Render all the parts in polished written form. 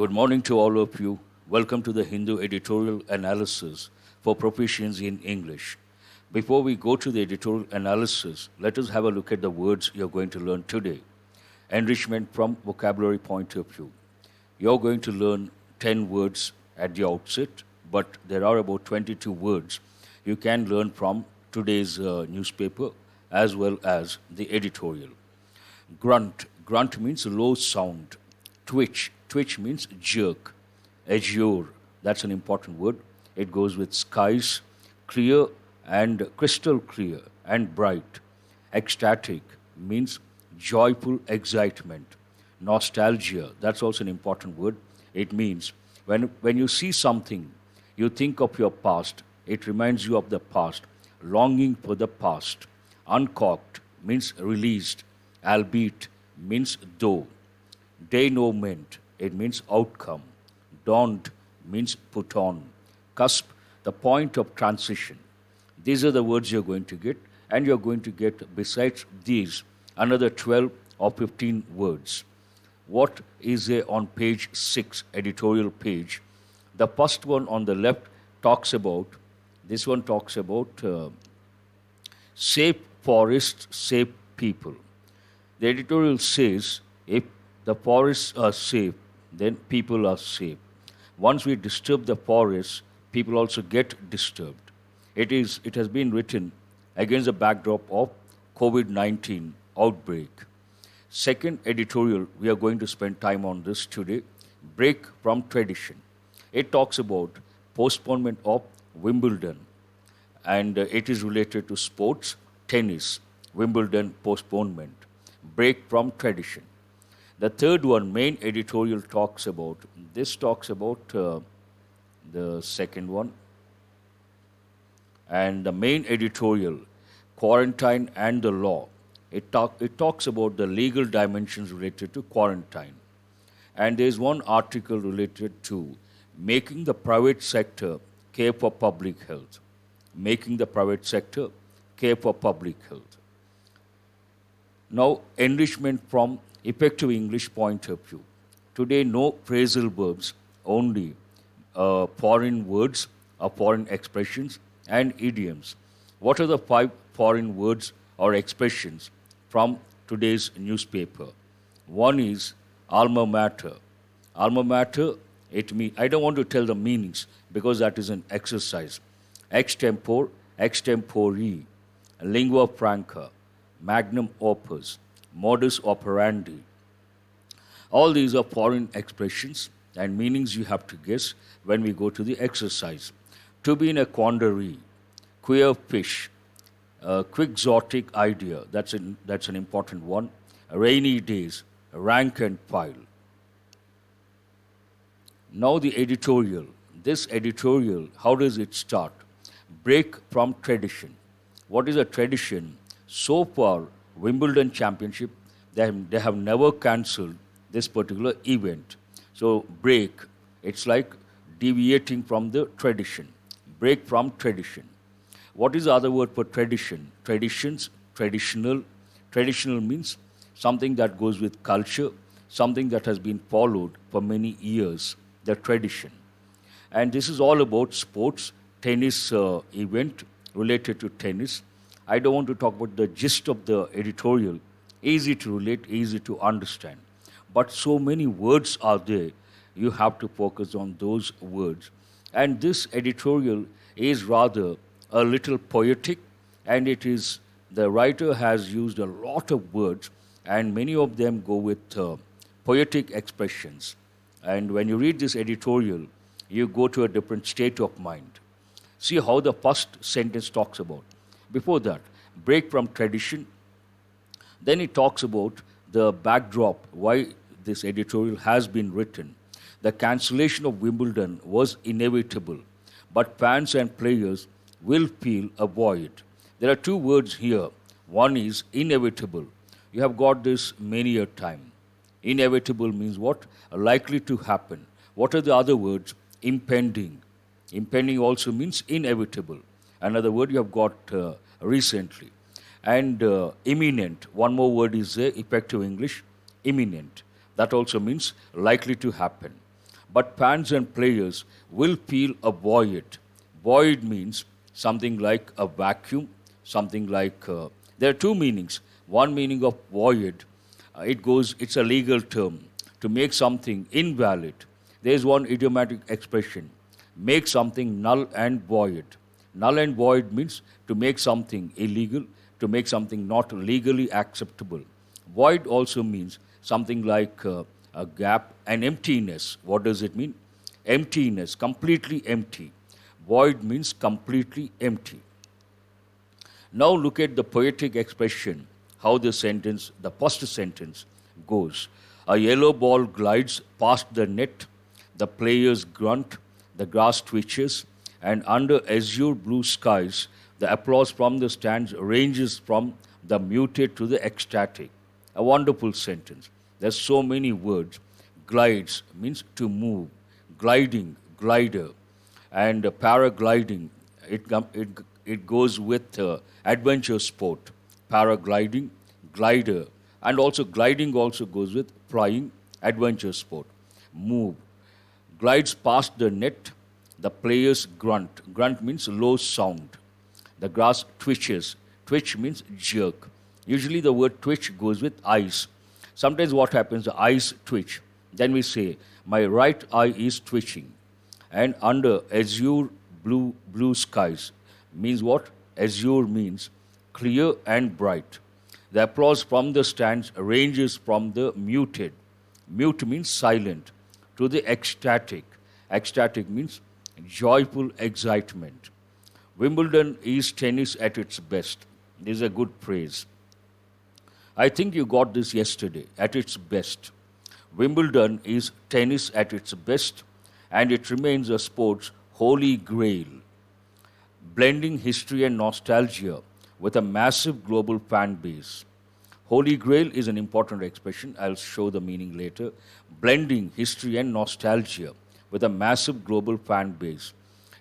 Good morning to all of you. Welcome to the Hindu Editorial Analysis for Proficiency in English. Before we go to the editorial analysis, let us have a look at the words you're going to learn today. Enrichment from vocabulary point of view. You're going to learn 10 words at the outset, but there are about 22 words you can learn from today's newspaper as well as the editorial. Grunt. Grunt means low sound. Twitch. Twitch means jerk. Azure. That's an important word. It goes with skies, clear and crystal clear and bright. Ecstatic means joyful excitement. Nostalgia. That's also an important word. It means when you see something, you think of your past. It reminds you of the past. Longing for the past. Uncorked means released. Albeit means though. Denouement, it means outcome. Dawned means put on. Cusp, the point of transition. These are the words you're going to get, and you're going to get, besides these, another 12 or 15 words. What is there on page 6, editorial page? The first one on the left talks about, safe forests, safe people. The editorial says, if the forests are safe, then people are safe. Once we disturb the forests, people also get disturbed. It has been written against the backdrop of COVID-19 outbreak. Second editorial, we are going to spend time on this today, break from tradition. It talks about postponement of Wimbledon, and it is related to sports, tennis, Wimbledon postponement, break from tradition. The third one, main editorial talks about the second one. And the main editorial, quarantine and the law. It talks about the legal dimensions related to quarantine. And there's one article related to making the private sector care for public health. Making the private sector care for public health. Now, enrichment from effective English point of view. Today, no phrasal verbs, only foreign words or foreign expressions and idioms. What are the 5 foreign words or expressions from today's newspaper? One is alma mater. Alma mater, it means, I don't want to tell the meanings because that is an exercise. Extempore, extempore, lingua franca, magnum opus, modus operandi. All these are foreign expressions and meanings you have to guess when we go to the exercise. To be in a quandary, queer fish, quixotic idea, that's an important one. Rainy days, rank and file. Now the editorial. This editorial, how does it start? Break from tradition. What is a tradition? So far, Wimbledon Championship, they have never cancelled this particular event. So break, it's like deviating from the tradition. Break from tradition. What is the other word for tradition? Traditions, traditional. Traditional means something that goes with culture, something that has been followed for many years, the tradition. And this is all about sports, tennis event related to tennis. I don't want to talk about the gist of the editorial. Easy to relate, easy to understand. But so many words are there, you have to focus on those words. And this editorial is rather a little poetic, and the writer has used a lot of words, and many of them go with poetic expressions. And when you read this editorial, you go to a different state of mind. See how the first sentence talks about. Before that, break from tradition. Then it talks about the backdrop, why this editorial has been written. The cancellation of Wimbledon was inevitable, but fans and players will feel a void. There are 2 words here. One is inevitable. You have got this many a time. Inevitable means what? Likely to happen. What are the other words? Impending. Impending also means inevitable. Another word you have got recently. And imminent, one more word is there, effective English, imminent. That also means likely to happen. but fans and players will feel a void. Void means something like a vacuum, something like, there are two meanings. One meaning of void, it's a legal term, to make something invalid. There is one idiomatic expression, make something null and void. Null and void means to make something illegal, to make something not legally acceptable. Void also means something like a gap, an emptiness. What does it mean? Emptiness, completely empty. Void means completely empty. Now look at the poetic expression, how the first sentence goes. A yellow ball glides past the net, the players grunt, the grass twitches, and under azure blue skies, the applause from the stands ranges from the muted to the ecstatic. A wonderful sentence. There's so many words. Glides means to move, gliding, glider, and paragliding. It goes with adventure sport, paragliding, glider, and also gliding also goes with flying, adventure sport. Move, glides past the net, the players grunt. Grunt means low sound. The grass twitches. Twitch means jerk. Usually the word twitch goes with eyes. Sometimes what happens, the eyes twitch. Then we say, my right eye is twitching. And under azure blue skies means what? Azure means clear and bright. The applause from the stands ranges from the muted. Mute means silent, to the ecstatic. Ecstatic means joyful excitement. Wimbledon is tennis at its best. This is a good phrase. I think you got this yesterday, at its best. Wimbledon is tennis at its best, and it remains a sport's holy grail, blending history and nostalgia with a massive global fan base. Holy grail is an important expression. I'll show the meaning later. Blending history and nostalgia with a massive global fan base.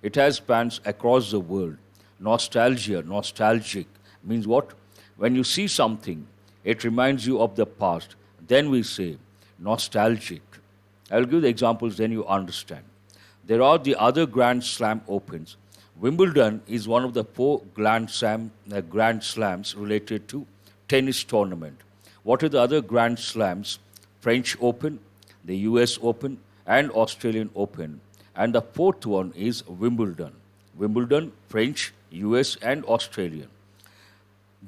It has fans across the world. Nostalgia, nostalgic, means what? When you see something, it reminds you of the past. Then we say nostalgic. I'll give the examples, then you understand. There are the other Grand Slam Opens. Wimbledon is one of the four Grand Slams related to tennis tournament. What are the other Grand Slams? French Open, the US Open, and Australian Open. And the fourth one is Wimbledon. Wimbledon, French, US, and Australian.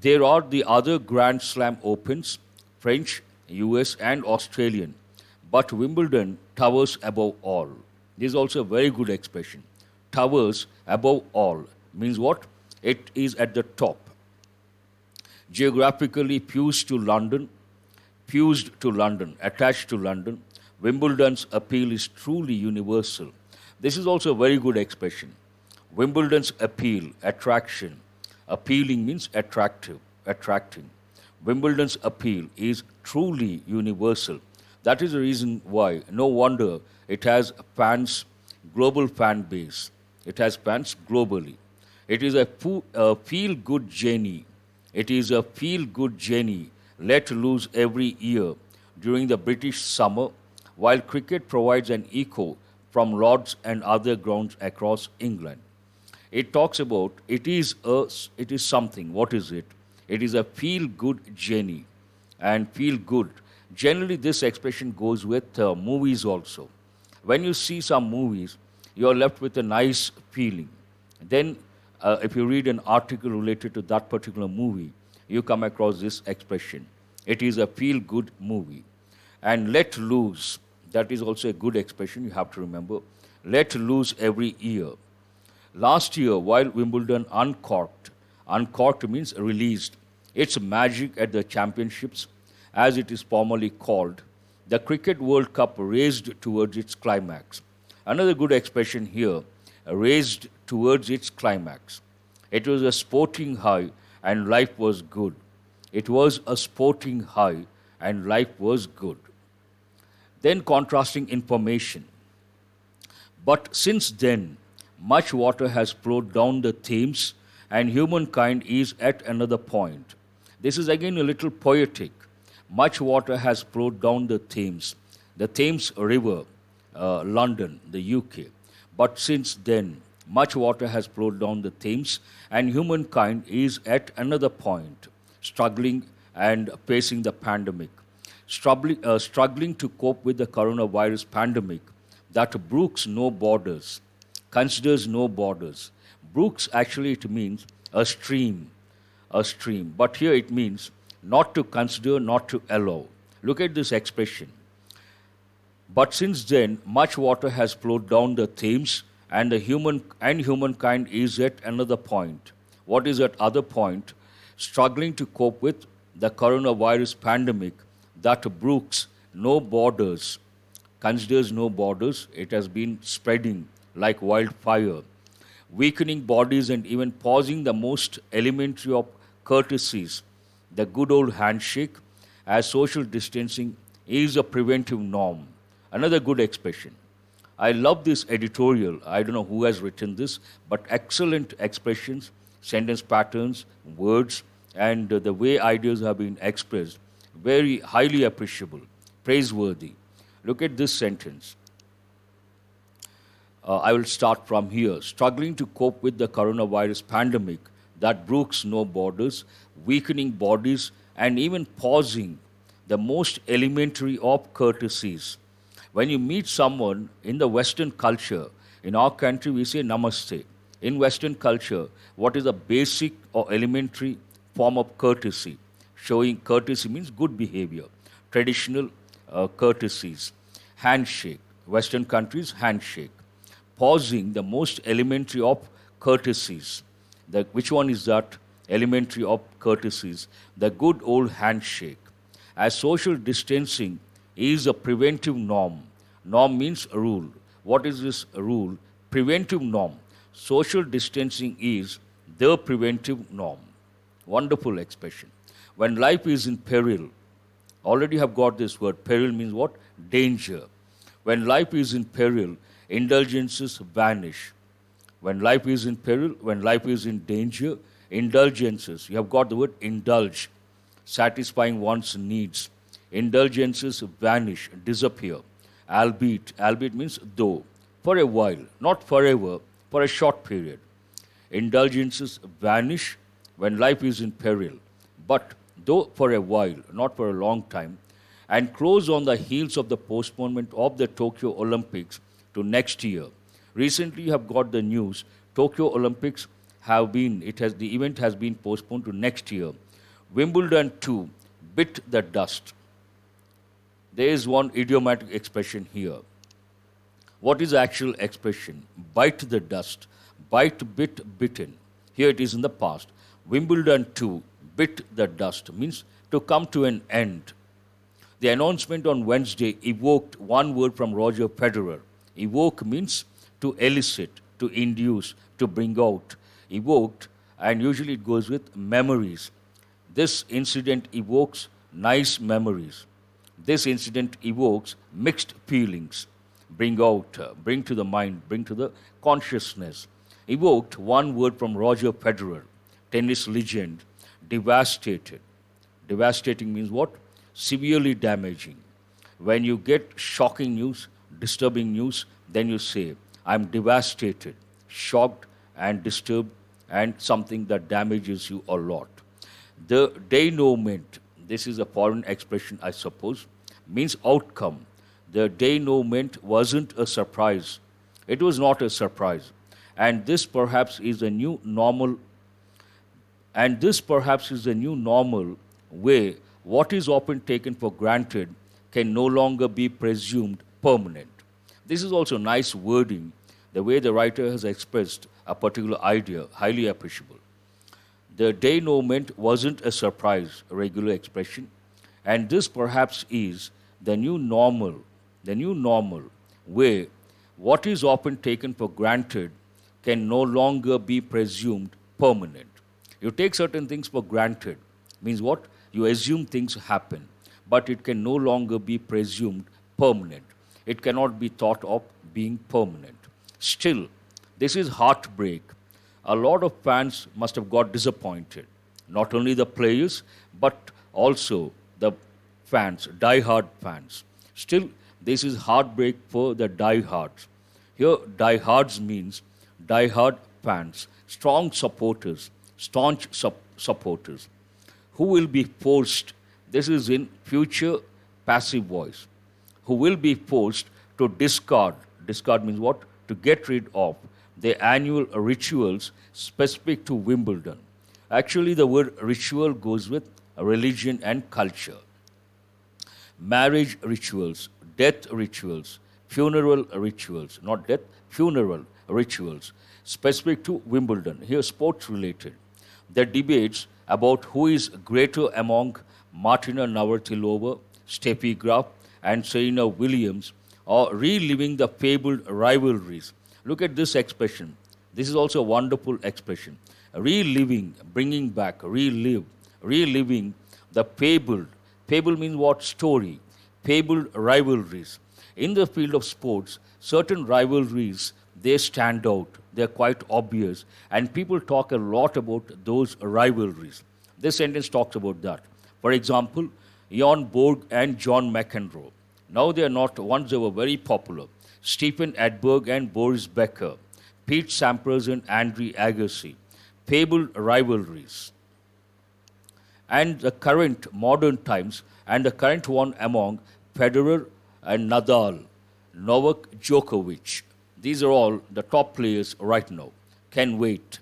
There are the other Grand Slam Opens, French, US, and Australian. But Wimbledon towers above all. This is also a very good expression. Towers above all means what? It is at the top. Geographically fused to London, attached to London, Wimbledon's appeal is truly universal. This is also a very good expression. Wimbledon's appeal, attraction. Appealing means attractive, attracting. Wimbledon's appeal is truly universal. That is the reason why, no wonder it has fans, global fan base. It has fans globally. It is a feel-good journey. It is a feel-good journey let loose every year during the British summer, while cricket provides an echo from Lord's and other grounds across England. It talks about it is something. What is it? It is a feel-good journey, and feel good. Generally, this expression goes with movies also. When you see some movies, you are left with a nice feeling. Then, if you read an article related to that particular movie, you come across this expression. It is a feel-good movie. And let loose, that is also a good expression you have to remember. Let loose every year. Last year, while Wimbledon uncorked means released, its magic at the championships, as it is formally called, the Cricket World Cup raced towards its climax. Another good expression here, raced towards its climax. It was a sporting high and life was good. It was a sporting high and life was good. Then contrasting information. But since then, much water has flowed down the Thames and humankind is at another point. This is again a little poetic. Much water has flowed down the Thames River, London, the UK. But since then, much water has flowed down the Thames, and humankind is at another point, struggling and facing the pandemic, struggling to cope with the coronavirus pandemic that brooks no borders, considers no borders. Brooks actually it means a stream, but here it means not to consider, not to allow. Look at this expression. But since then, much water has flowed down the Thames, and humankind is at another point. What is that other point? Struggling to cope with the coronavirus pandemic that brooks no borders, considers no borders. It has been spreading like wildfire, weakening bodies and even pausing the most elementary of courtesies, the good old handshake, as social distancing is a preventive norm. Another good expression. I love this editorial. I don't know who has written this, but excellent expressions, sentence patterns, words, and the way ideas have been expressed. Very highly appreciable, praiseworthy. Look at this sentence. I will start from here. Struggling to cope with the coronavirus pandemic that brooks no borders, weakening bodies, and even pausing the most elementary of courtesies. When you meet someone in the Western culture, in our country we say namaste. In Western culture, what is a basic or elementary form of courtesy? Showing courtesy means good behavior, traditional courtesies. Handshake, Western countries, handshake. Pausing, the most elementary of courtesies. Which one is that? Elementary of courtesies. The good old handshake. As social distancing is a preventive norm. Norm means rule. What is this rule? Preventive norm. Social distancing is the preventive norm. Wonderful expression. When life is in peril, already have got this word. Peril means what? Danger. When life is in peril, indulgences vanish. When life is in peril, when life is in danger, indulgences. You have got the word indulge, satisfying one's needs. Indulgences vanish, disappear. Albeit means though, for a while, not forever, for a short period. Indulgences vanish when life is in peril, but though for a while, not for a long time, and close on the heels of the postponement of the Tokyo Olympics to next year. Recently, you have got the news, Tokyo Olympics the event has been postponed to next year. Wimbledon 2 bit the dust. There is one idiomatic expression here. What is the actual expression? Bite the dust. Bite, bit, bitten. Here it is in the past. Wimbledon 2 bit the dust means to come to an end. The announcement on Wednesday evoked one word from Roger Federer. Evoke means to elicit, to induce, to bring out. Evoked, and usually it goes with memories. This incident evokes nice memories. This incident evokes mixed feelings. Bring out, bring to the mind, bring to the consciousness. Evoked, one word from Roger Federer, tennis legend, devastated. Devastating means what? Severely damaging. When you get shocking news, disturbing news, then you say, I'm devastated, shocked and disturbed, and something that damages you a lot. The denouement, this is a foreign expression, I suppose, means outcome. The denouement wasn't a surprise. It was not a surprise. And this perhaps is a new normal. And this perhaps is a new normal where what is often taken for granted can no longer be presumed permanent. This is also nice wording, the way the writer has expressed a particular idea, highly appreciable. The denouement wasn't a surprise, a regular expression, and this perhaps is the new normal where what is often taken for granted can no longer be presumed permanent. You take certain things for granted, means what? You assume things happen, but it can no longer be presumed permanent. It cannot be thought of being permanent. Still, this is heartbreak. A lot of fans must have got disappointed. Not only the players, but also the fans, die-hard fans. Still, This is heartbreak for the diehards. Here, diehards means diehard fans, strong supporters, staunch supporters, who will be forced, this is in future passive voice, who will be forced to discard means what? To get rid of the annual rituals specific to Wimbledon. Actually, the word ritual goes with religion and culture. Marriage rituals, death rituals, funeral rituals, not death, funeral rituals, specific to Wimbledon, here sports related. The debates about who is greater among Martina Navratilova, Steffi Graf, and Serena Williams, or reliving the fabled rivalries. Look at this expression. This is also a wonderful expression. Reliving, bringing back, reliving the fabled. Fable means what? Story. Fabled rivalries. In the field of sports, certain rivalries, they stand out. They're quite obvious. And people talk a lot about those rivalries. This sentence talks about that. For example, Jan Borg and John McEnroe. Now they are not, once they were very popular. Stephen Edberg and Boris Becker. Pete Sampras and Andre Agassi. Fabled rivalries. And the current modern times, and the current one among Federer and Nadal, Novak Djokovic. These are all the top players right now. Can wait.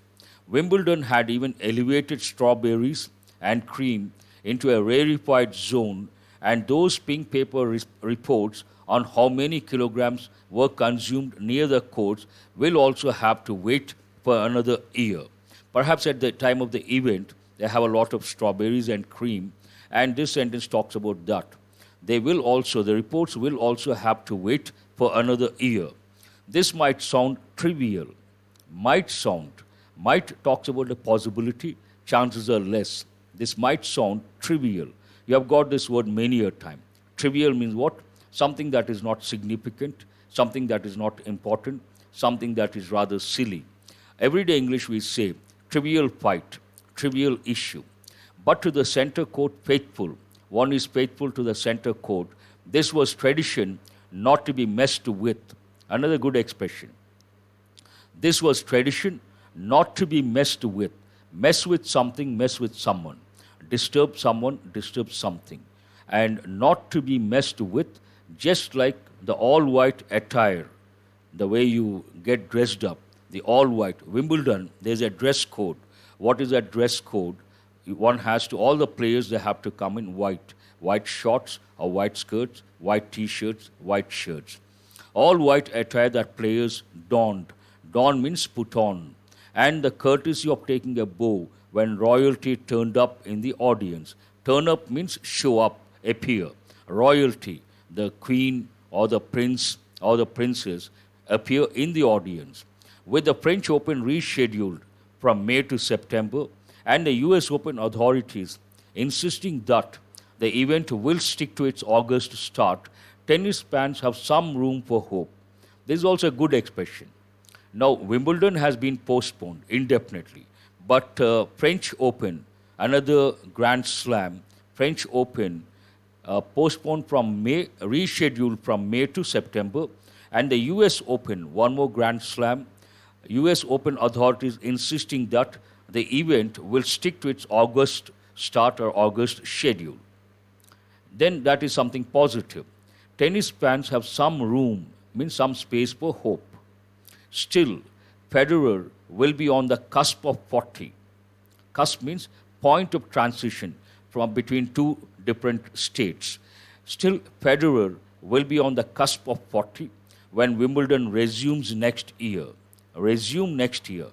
Wimbledon had even elevated strawberries and cream into a rarefied zone, and those pink paper reports on how many kilograms were consumed near the courts will also have to wait for another year. Perhaps at the time of the event, they have a lot of strawberries and cream, and this sentence talks about that. The reports will also have to wait for another year. This might sound trivial, might talks about the possibility, chances are less. This might sound trivial. You have got this word many a time. Trivial means what? Something that is not significant, something that is not important, something that is rather silly. Everyday English we say trivial fight, trivial issue. But to the center court faithful, one is faithful to the center court. This was tradition not to be messed with. Another good expression. This was tradition not to be messed with. Mess with something, mess with someone. Disturb someone, disturb something. And not to be messed with, just like the all-white attire, the way you get dressed up, the all-white. Wimbledon, there's a dress code. What is that dress code? One has to, all the players, they have to come in white. White shorts or white skirts, white t-shirts, white shirts. All white attire that players donned. Don means put on. And the courtesy of taking a bow when royalty turned up in the audience. Turn up means show up, appear. Royalty, the queen or the prince or the princess, appear in the audience. With the French Open rescheduled from May to September, and the US Open authorities insisting that the event will stick to its August start, tennis fans have some room for hope. This is also a good expression. Now, Wimbledon has been postponed indefinitely, but French Open, another Grand Slam, French Open postponed from May, rescheduled from May to September, and the US Open, one more Grand Slam, US Open authorities insisting that the event will stick to its August start or August schedule. Then that is something positive. Tennis fans have some room, means some space for hope. Still, Federer will be on the cusp of 40. Cusp means point of transition from between two different states. Still, Federer will be on the cusp of 40 when Wimbledon resumes next year. Resumes next year.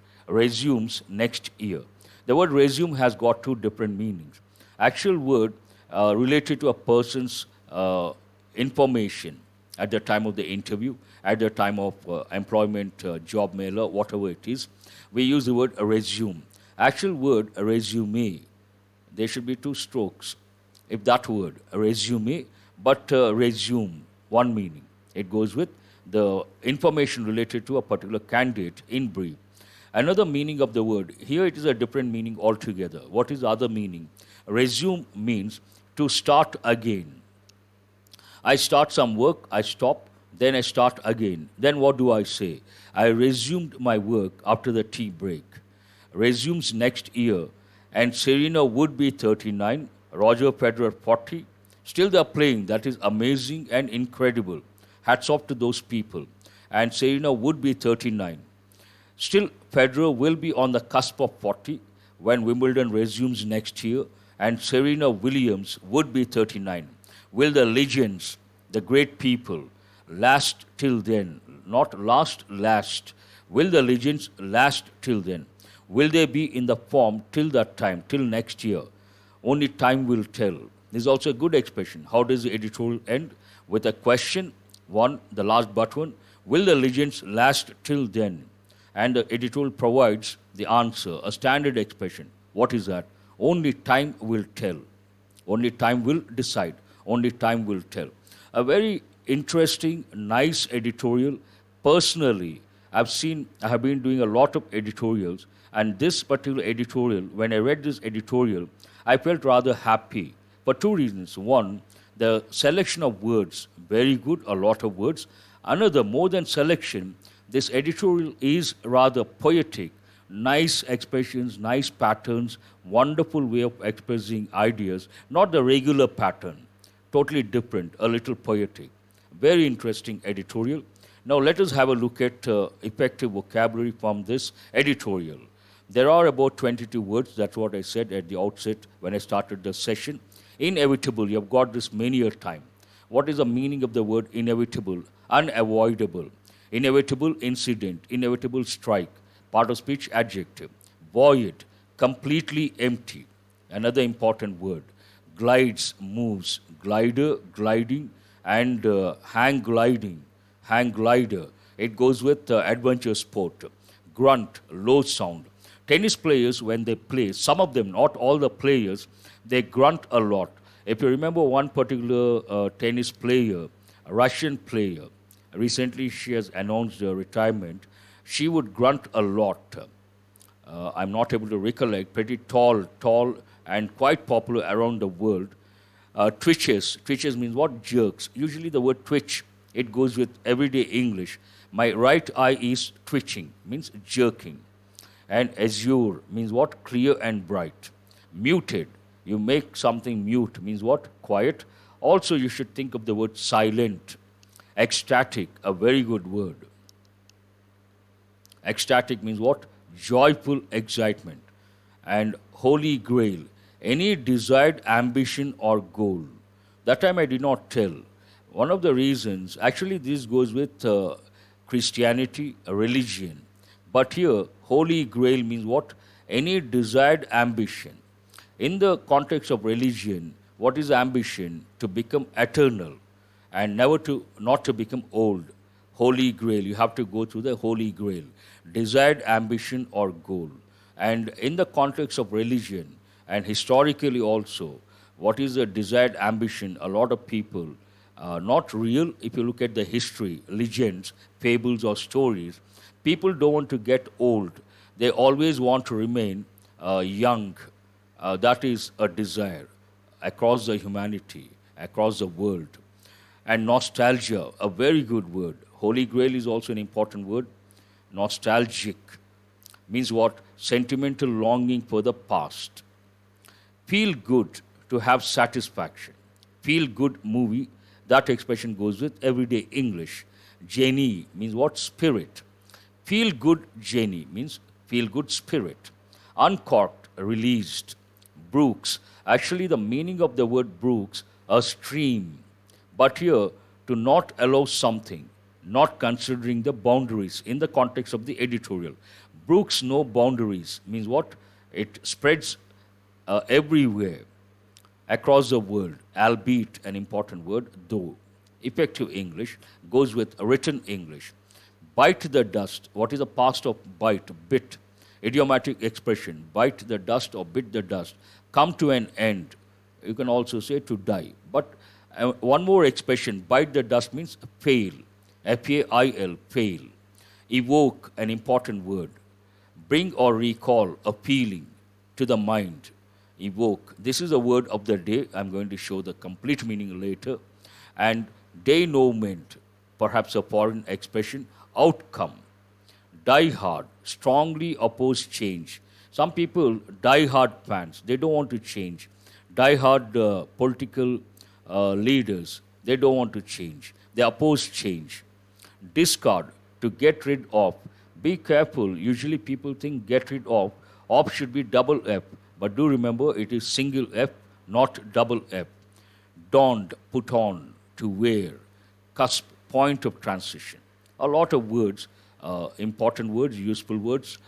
The word resume has got two different meanings. Actual word related to a person's information at the time of the interview, at the time of employment, job mailer, whatever it is. We use the word resume. Actual word resume. There should be two strokes. If that word resume, but resume, one meaning. It goes with the information related to a particular candidate in brief. Another meaning of the word, here it is a different meaning altogether. What is the other meaning? Resume means to start again. I start some work, I stop, then I start again. Then what do I say? I resumed my work after the tea break. Resumes next year, and Serena would be 39, Roger Federer 40. Still they're playing. That is amazing and incredible. Hats off to those people. And Serena would be 39. Still, Federer will be on the cusp of 40 when Wimbledon resumes next year, and Serena Williams would be 39. Will the legends, the great people, last till then? Not last. Will the legends last till then? Will they be in the form till that time, till next year? Only time will tell. This is also a good expression. How does the editorial end? With a question, one, the last but one, will the legends last till then? And the editorial provides the answer, a standard expression. What is that? Only time will tell. Only time will decide. Only time will tell. A very interesting, nice editorial. Personally, I have been doing a lot of editorials, and this particular editorial, when I read this editorial, I felt rather happy for two reasons. One, the selection of words, very good, a lot of words. Another, more than selection, this editorial is rather poetic, nice expressions, nice patterns, wonderful way of expressing ideas, not the regular pattern, totally different, a little poetic. Very interesting editorial. Now let us have a look at effective vocabulary from this editorial. There are about 22 words, that's what I said at the outset when I started the session. Inevitable, you have got this many a time. What is the meaning of the word inevitable? Unavoidable. Inevitable incident, inevitable strike, part of speech adjective. Void, completely empty. Another important word. Glides, moves, glider, gliding, and hang gliding, hang glider. It goes with adventure sport. Grunt, low sound. Tennis players, when they play, some of them, not all the players, they grunt a lot. If you remember one particular tennis player, a Russian player, recently she has announced her retirement, she would grunt a lot. I'm not able to recollect, pretty tall, and quite popular around the world. Twitches means what? Jerks. Usually the word twitch, it goes with everyday English. My right eye is twitching, means jerking. And azure means what? Clear and bright. Muted, you make something mute, means what? Quiet. Also you should think of the word silent. Ecstatic, a very good word. Ecstatic means what? Joyful excitement. And holy grail, any desired ambition or goal. That time I did not tell. One of the reasons, actually this goes with Christianity, a religion. But here, holy grail means what? Any desired ambition. In the context of religion, what is ambition? To become eternal and not to become old. Holy grail, you have to go through the holy grail. Desired ambition or goal. And in the context of religion, and historically also, what is the desired ambition? A lot of people, not real, if you look at the history, legends, fables or stories, people don't want to get old. They always want to remain young. That is a desire across the humanity, across the world. And nostalgia, a very good word. Holy Grail is also an important word. Nostalgic means what? Sentimental longing for the past. Feel good, to have satisfaction. Feel good movie, that expression goes with everyday English. Genie means what? Spirit. Feel good genie means feel good spirit. Uncorked, released. Brooks, actually the meaning of the word brooks, a stream. But here, to not allow something, not considering the boundaries in the context of the editorial. Brooks, no boundaries, means what? It spreads everywhere, across the world, albeit an important word, though. Effective English goes with written English. Bite the dust. What is the past of bite? Bit. Idiomatic expression. Bite the dust or bit the dust. Come to an end. You can also say to die. But one more expression. Bite the dust means fail. F-A-I-L, fail. Evoke, an important word. Bring or recall a feeling to the mind. Evoke. This is a word of the day. I'm going to show the complete meaning later. And denouement, perhaps a foreign expression, outcome. Die hard, strongly oppose change. Some people, die hard fans, they don't want to change. Die hard political leaders, they don't want to change. They oppose change. Discard, to get rid of. Be careful, usually people think get rid of. Of should be double F, but do remember it is single F, not double F. Donned, put on, to wear. Cusp, point of transition. A lot of words, important words, useful words.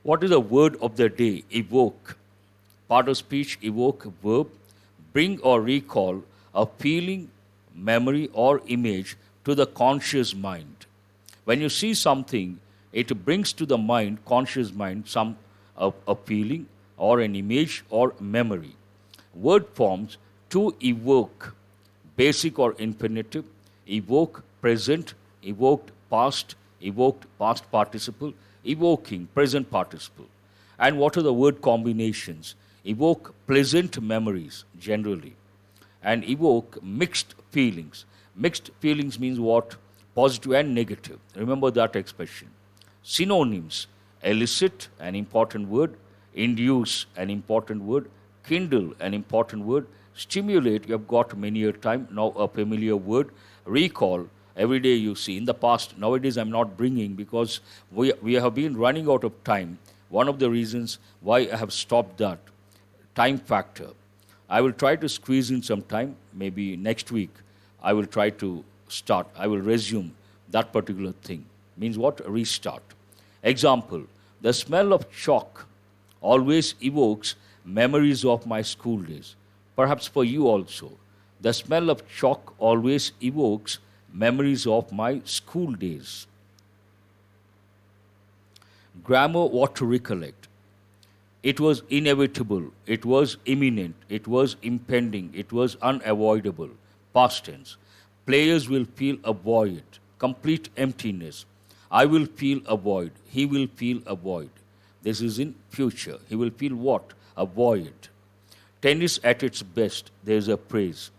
What is the word of the day? Evoke. Part of speech, evoke, verb. Bring or recall a feeling, memory, or image to the conscious mind. When you see something, it brings to the mind, conscious mind, a feeling or an image or memory. Word forms: to evoke, basic or infinitive, evoke, present, evoked, past participle, evoking, present participle. And what are the word combinations? Evoke pleasant memories, generally, and evoke mixed feelings. Mixed feelings means what? Positive and negative. Remember that expression. Synonyms: elicit, an important word; induce, an important word; kindle, an important word; stimulate, you have got many a time, now a familiar word; recall, every day you see. In the past, nowadays I'm not bringing because we have been running out of time. One of the reasons why I have stopped that, time factor. I will try to squeeze in some time, maybe next week. I will try to start, I will resume that particular thing. Means what? Restart. Example: the smell of chalk always evokes memories of my school days. Perhaps for you also. The smell of chalk always evokes memories of my school days. Grammar: what to recollect. It was inevitable, it was imminent, it was impending, it was unavoidable. Past tense. Players will feel a void, complete emptiness. I will feel a void, he will feel a void. This is in future. He will feel what? A void. Tennis at its best, there is a praise.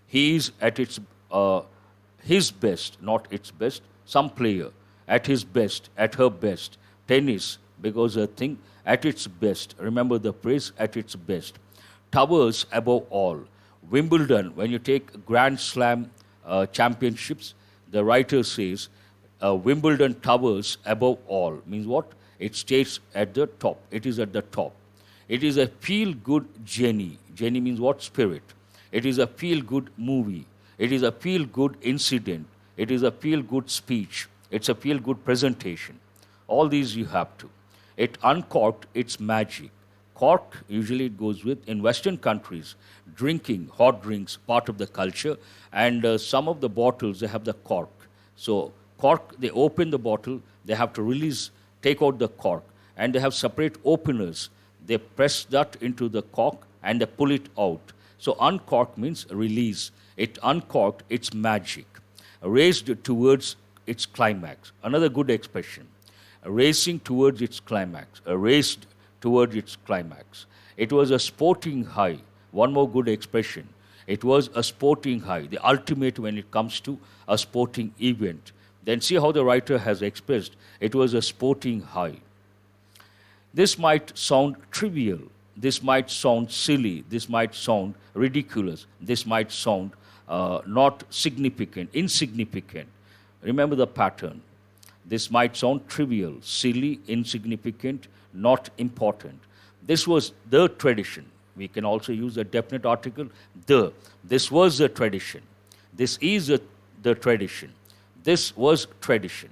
He is at his best, not its best. Some player at his best, at her best. Tennis, because a thing at its best. Remember the phrase, at its best. Towers above all. Wimbledon, when you take Grand Slam championships, the writer says Wimbledon towers above all. Means what? It stays at the top. It is at the top. It is a feel-good journey. Journey means what? Spirit. It is a feel-good movie. It is a feel-good incident. It is a feel-good speech. It's a feel-good presentation. All these you have to. It uncorked its magic. Cork, usually it goes with, in Western countries, drinking, hot drinks, part of the culture, and some of the bottles, they have the cork. So cork, they open the bottle, they have to release, take out the cork, and they have separate openers. They press that into the cork and they pull it out. So uncork means release. It uncorked its magic, raised towards its climax. Another good expression. Racing towards its climax, raced towards its climax. It was a sporting high. One more good expression. It was a sporting high, the ultimate when it comes to a sporting event. Then see how the writer has expressed. It was a sporting high. This might sound trivial. This might sound silly. This might sound ridiculous. This might sound not significant, insignificant. Remember the pattern. This might sound trivial, silly, insignificant, not important. This was the tradition. We can also use a definite article, the. This was the tradition. This is the tradition. This was tradition.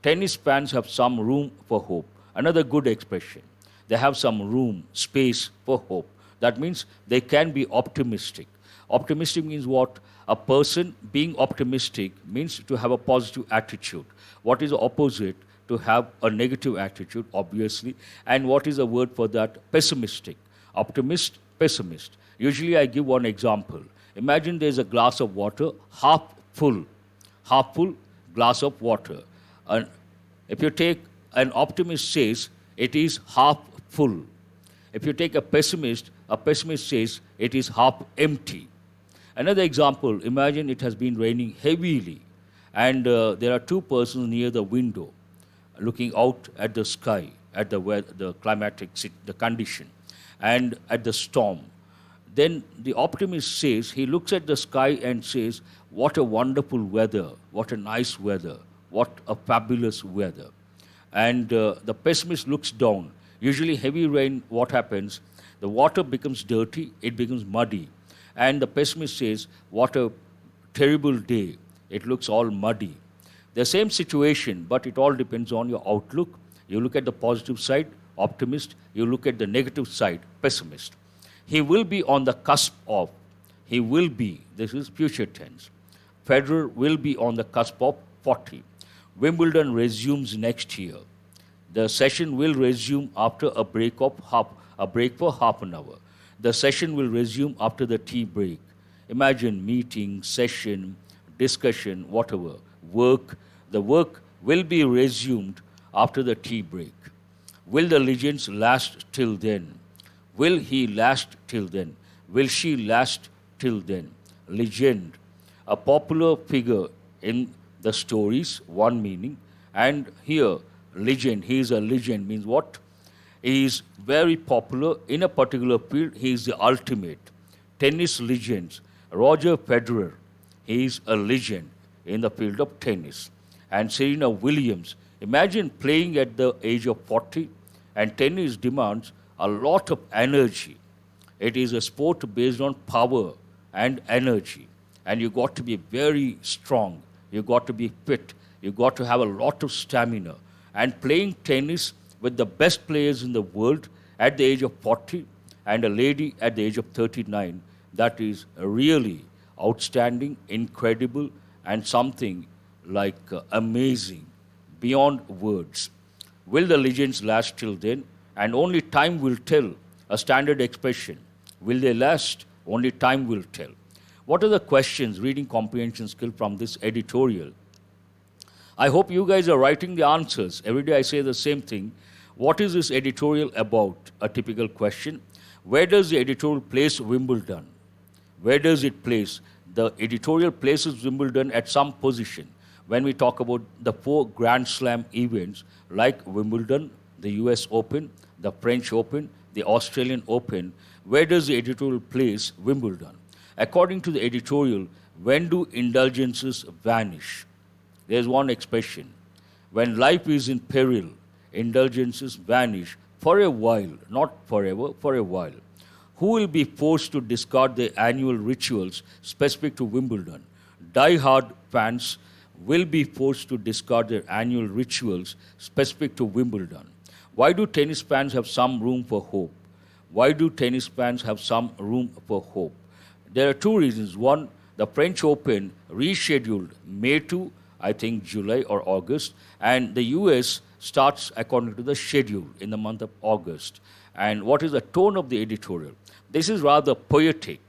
Tennis fans have some room for hope. Another good expression. They have some room, space for hope. That means they can be optimistic. Optimistic means what? A person being optimistic means to have a positive attitude. What is the opposite? To have a negative attitude, obviously. And what is the word for that? Pessimistic. Optimist, pessimist. Usually I give one example. Imagine there's a glass of water, half full glass of water. And if you take an optimist says it is half full. If you take a pessimist says it is half empty. Another example, imagine it has been raining heavily and there are two persons near the window looking out at the sky, at the weather, the climatic, the condition, and at the storm. Then the optimist says, he looks at the sky and says, what a wonderful weather, what a nice weather, what a fabulous weather. And the pessimist looks down. Usually heavy rain, what happens? The water becomes dirty, it becomes muddy. And the pessimist says, what a terrible day, it looks all muddy. The same situation, but it all depends on your outlook. You look at the positive side, optimist. You look at the negative side, pessimist. He will be on the cusp of, he will be, this is future tense. Federer will be on the cusp of 40. Wimbledon resumes next year. The session will resume after a break for half an hour. The session will resume after the tea break. Imagine meeting, session, discussion, whatever, work. The work will be resumed after the tea break. Will the legends last till then? Will he last till then? Will she last till then? Legend, a popular figure in the stories, one meaning. And here, legend, he is a legend, means what? He is very popular in a particular field. He is the ultimate. Tennis legends. Roger Federer, he is a legend in the field of tennis. And Serena Williams, imagine playing at the age of 40, and tennis demands a lot of energy. It is a sport based on power and energy. And you got to be very strong. You got to be fit. You got to have a lot of stamina. And playing tennis with the best players in the world at the age of 40 and a lady at the age of 39, that is really outstanding, incredible, and something like amazing, beyond words. Will the legends last till then? And only time will tell, a standard expression. Will they last? Only time will tell. What are the questions, reading comprehension skill from this editorial? I hope you guys are writing the answers. Every day I say the same thing. What is this editorial about? A typical question. Where does the editorial place Wimbledon? Where does it place? The editorial places Wimbledon at some position. When we talk about the 4 Grand Slam events like Wimbledon, the US Open, the French Open, the Australian Open, where does the editorial place Wimbledon? According to the editorial, when do indulgences vanish? There's one expression. When life is in peril, indulgences vanish for a while, not forever, for a while. Who will be forced to discard their annual rituals specific to Wimbledon? Die-hard fans will be forced to discard their annual rituals specific to Wimbledon. Why do tennis fans have some room for hope? Why do tennis fans have some room for hope? There are 2 reasons. One, the French Open rescheduled May to, I think, July or August, and the US starts according to the schedule in the month of August. And what is the tone of the editorial? This is rather poetic,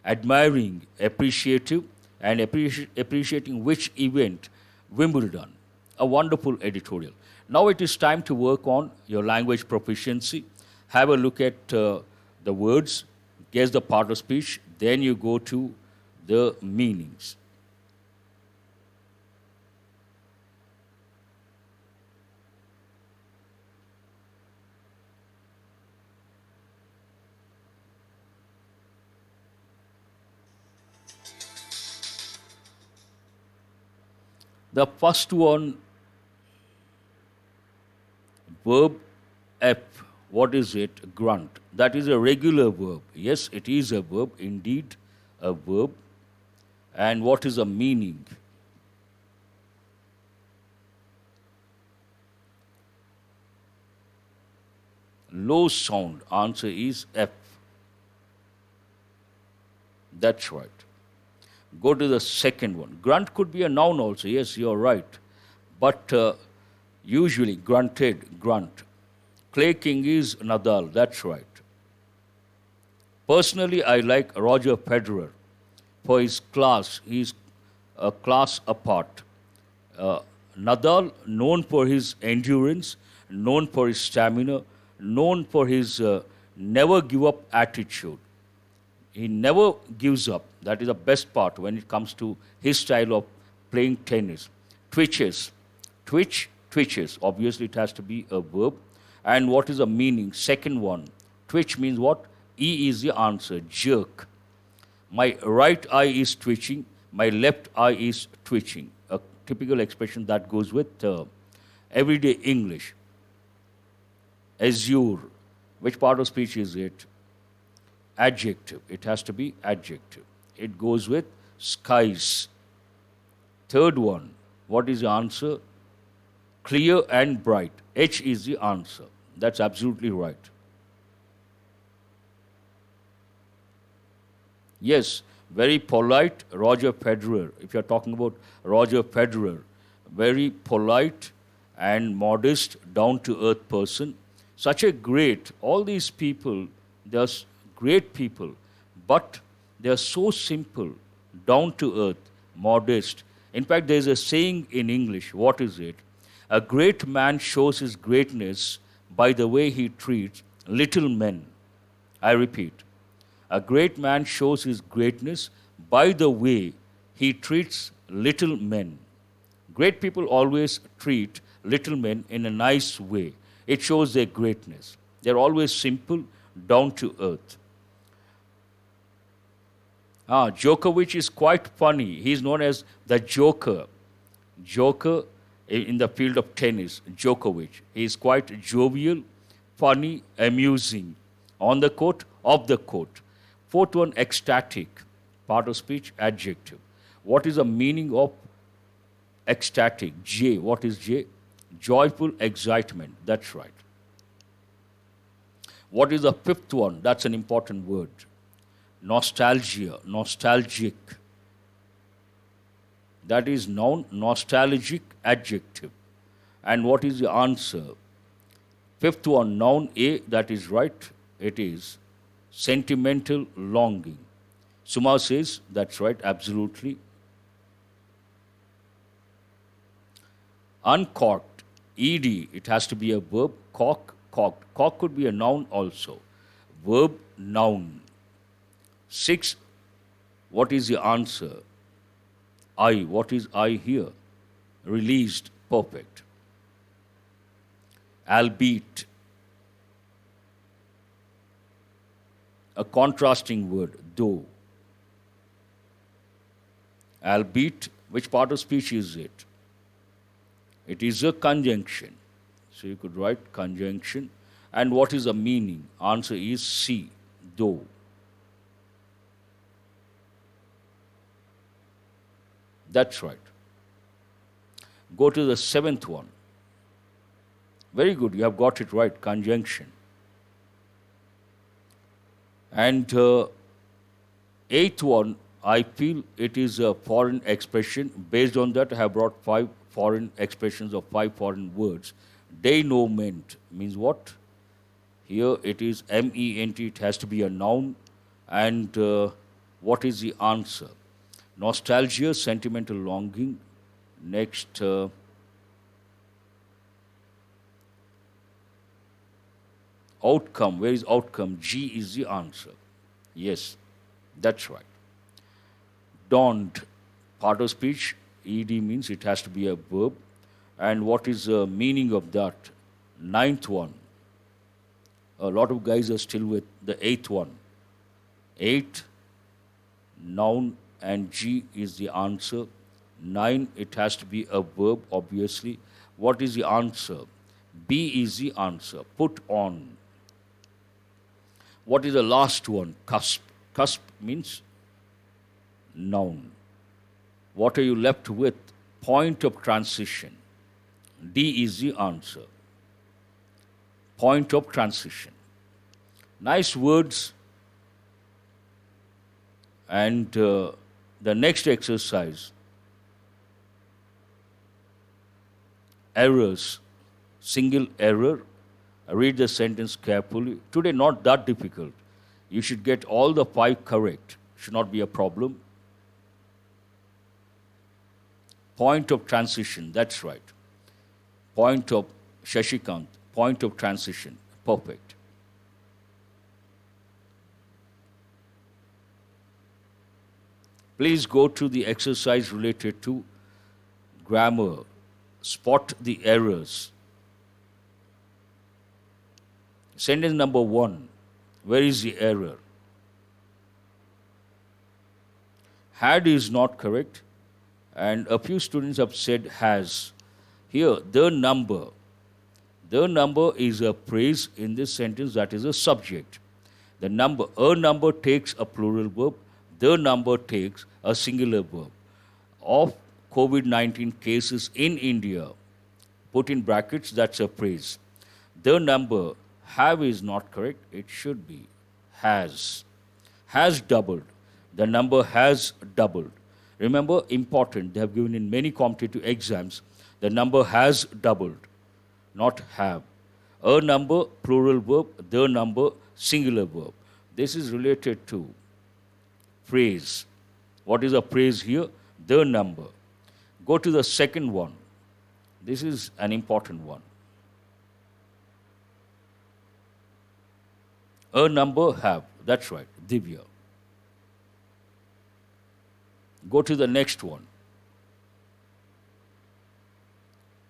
admiring, appreciative, and appreciating which event? Wimbledon. A wonderful editorial. Now it is time to work on your language proficiency. Have a look at the words, guess the part of speech, then you go to the meanings. The first one, verb F. What is it? Grunt. That is a regular verb. Yes, it is a verb, indeed a verb. And what is the meaning? Low sound. Answer is F. That's right. Go to the second one. Grunt could be a noun also. Yes, you're right. But usually grunted, grunt. Clay King is Nadal. That's right. Personally, I like Roger Federer for his class. He's a class apart. Nadal, known for his endurance, known for his stamina, known for his never give up attitude. He never gives up. That is the best part when it comes to his style of playing tennis. Twitches. Twitches. Obviously, it has to be a verb. And what is the meaning? Second one. Twitch means what? E is the answer. Jerk. My right eye is twitching. My left eye is twitching. A typical expression that goes with everyday English. Azure. Which part of speech is it? Adjective. It has to be adjective. It goes with skies. Third one. What is the answer? Clear and bright. H is the answer. That's absolutely right. Yes, very polite Roger Federer. If you're talking about Roger Federer, very polite and modest, down-to-earth person. Such a great, all these people, they're great people, but they're so simple, down-to-earth, modest. In fact, there's a saying in English. What is it? A great man shows his greatness by the way he treats little men. I repeat. A great man shows his greatness by the way he treats little men. Great people always treat little men in a nice way. It shows their greatness. They're always simple, down to earth. Djokovic is quite funny. He's known as the Joker. Joker in the field of tennis, Djokovic. He is quite jovial, funny, amusing. On the court, off the court. Fourth one, ecstatic. Part of speech, adjective. What is the meaning of ecstatic? J. What is J? Joyful excitement. That's right. What is the fifth one? That's an important word. Nostalgia. Nostalgic. That is noun, nostalgic, adjective. And what is the answer? Fifth one, noun A, that is right. It is sentimental longing. Suma says, that's right, absolutely. Uncorked, ED, it has to be a verb. Cork, corked. Cork could be a noun also. Verb, noun. 6, what is the answer? I, what is I here? Released, perfect. Albeit, a contrasting word, though. Albeit, which part of speech is it? It is a conjunction. So you could write conjunction. And what is the meaning? Answer is C, though. That's right. Go to the seventh one. Very good, you have got it right, conjunction. And eighth one, I feel it is a foreign expression. Based on that, I have brought 5 foreign expressions of 5 foreign words. Denouement means what? Here it is MENT, it has to be a noun. And what is the answer? Nostalgia, sentimental longing. Next, outcome. Where is outcome? G is the answer. Yes, that's right. Donned, part of speech. ED means it has to be a verb. And what is the meaning of that? Ninth one. A lot of guys are still with the 8th one. 8, noun, and G is the answer. 9, it has to be a verb, obviously. What is the answer? B is the answer. Put on. What is the last one? Cusp. Cusp means noun. What are you left with? Point of transition. D is the answer. Point of transition. Nice words. And the next exercise, errors, single error. Read the sentence carefully. Today, not that difficult. You should get all the 5 correct. Should not be a problem. Point of transition, that's right. Point of Shashikant, point of transition, perfect. Please go to the exercise related to grammar. Spot the errors. Sentence number 1. Where is the error? Had is not correct, and a few students have said has. Here, the number. The number is a phrase in this sentence that is a subject. The number, a number takes a plural verb, the number takes a singular verb. Of COVID-19 cases in India, put in brackets, that's a phrase. The number, have is not correct, it should be has. Has doubled. The number has doubled. Remember, important, they have given in many competitive exams, the number has doubled, not have. A number, plural verb, the number, singular verb. This is related to phrase. What is a phrase here? The number. Go to the second one. This is an important one. A number, have. That's right, Divya. Go to the next one.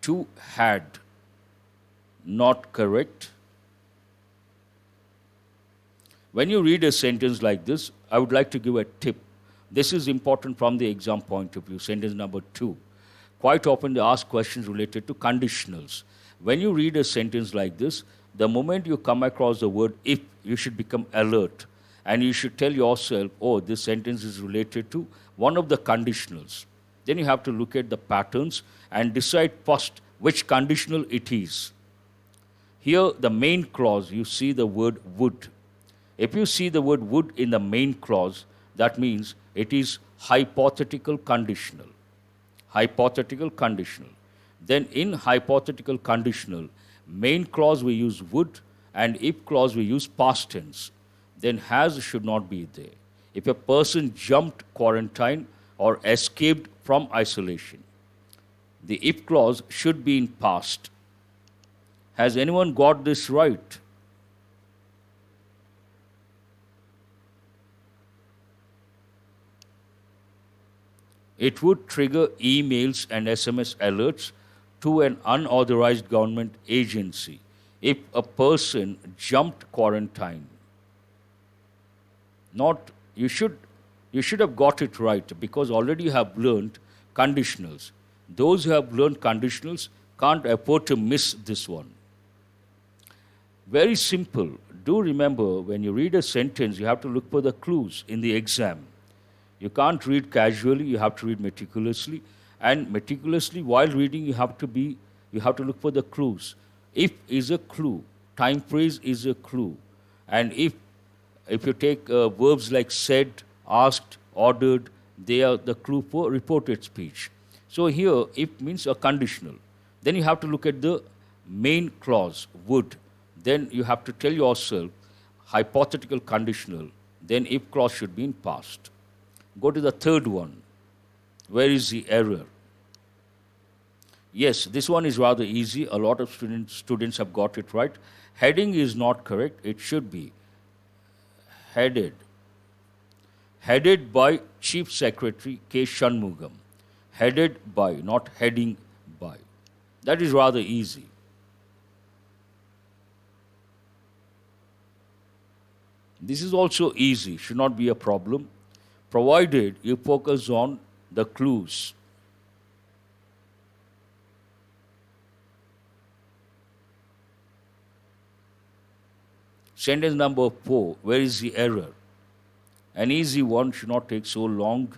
To had. Not correct. When you read a sentence like this, I would like to give a tip. This is important from the exam point of view. Sentence number 2. Quite often they ask questions related to conditionals. When you read a sentence like this, the moment you come across the word if, you should become alert. And you should tell yourself, oh, this sentence is related to one of the conditionals. Then you have to look at the patterns and decide first which conditional it is. Here, the main clause, you see the word would. If you see the word would in the main clause, that means it is hypothetical conditional. Hypothetical conditional. Then in hypothetical conditional, main clause we use would, and if clause we use past tense. Then has should not be there. If a person jumped quarantine or escaped from isolation, the if clause should be in past. Has anyone got this right? It would trigger emails and SMS alerts to an unauthorized government agency if a person jumped quarantine. Not, you should have got it right because already you have learned conditionals. Those who have learned conditionals can't afford to miss this one. Very simple. Do remember, when you read a sentence, you have to look for the clues in the exam. You can't read casually, you have to read meticulously. And meticulously, while reading, you have to look for the clues. If is a clue, time phrase is a clue. And if you take verbs like said, asked, ordered, they are the clue for reported speech. So here, if means a conditional. Then you have to look at the main clause, would. Then you have to tell yourself, hypothetical conditional, then if clause should be in past. Go to the third one. Where is the error? Yes, this one is rather easy. A lot of students have got it right. Heading is not correct. It should be headed. Headed by Chief Secretary K. Shanmugam. Headed by, not heading by. That is rather easy. This is also easy, should not be a problem, provided you focus on the clues. Sentence number 4, where is the error? An easy one, should not take so long.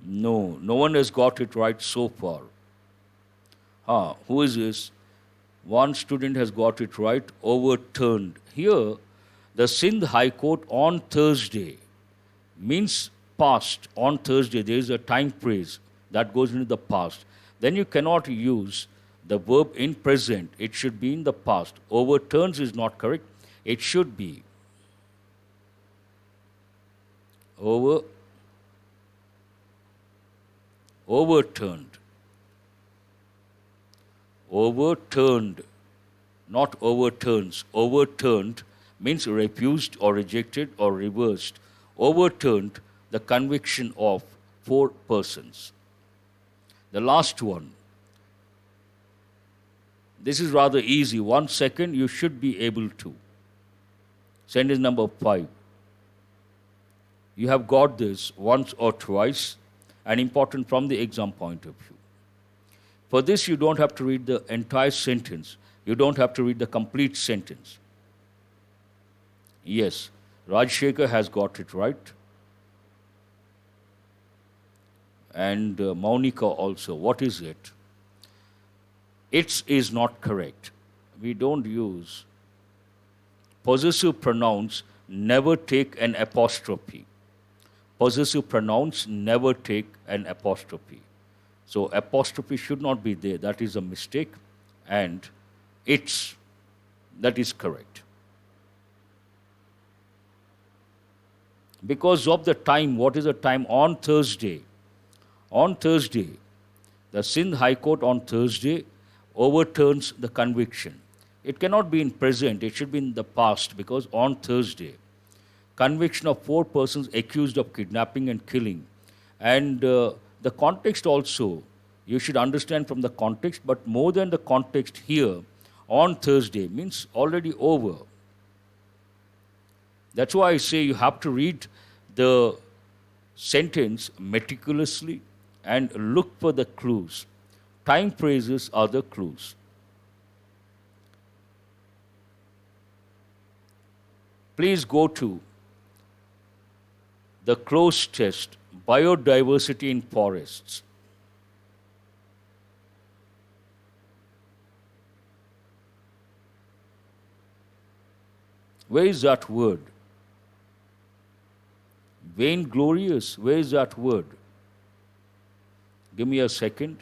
No one has got it right so far. Who is this? One student has got it right, overturned. Here, the Sindh High Court on Thursday means past. On Thursday, there is a time phrase that goes into the past. Then you cannot use the verb in present. It should be in the past. Overturns is not correct. It should be overturned. Overturned, not overturns. Overturned means refused or rejected or reversed. Overturned the conviction of 4 persons. The last one. This is rather easy. 1 second, you should be able to. Sentence number 5. You have got this once or twice, and important from the exam point of view. For this, you don't have to read the entire sentence. You don't have to read the complete sentence. Yes, Rajshekhar has got it right. And Maunika also. What is it? Its is not correct. We don't use possessive pronouns, never take an apostrophe. Possessive pronouns never take an apostrophe. So apostrophe should not be there. That is a mistake. And its, that is correct. Because of the time, what is the time? On Thursday. On Thursday, the Sindh High Court on Thursday overturns the conviction. It cannot be in present, it should be in the past, because on Thursday, conviction of 4 persons accused of kidnapping and killing. And the context also, you should understand from the context, but more than the context here, on Thursday means already over. That's why I say you have to read the sentence meticulously and look for the clues. Time phrases are the clues. Please go to the close test, biodiversity in forests. Where is that word? Vainglorious, where is that word? Give me a second.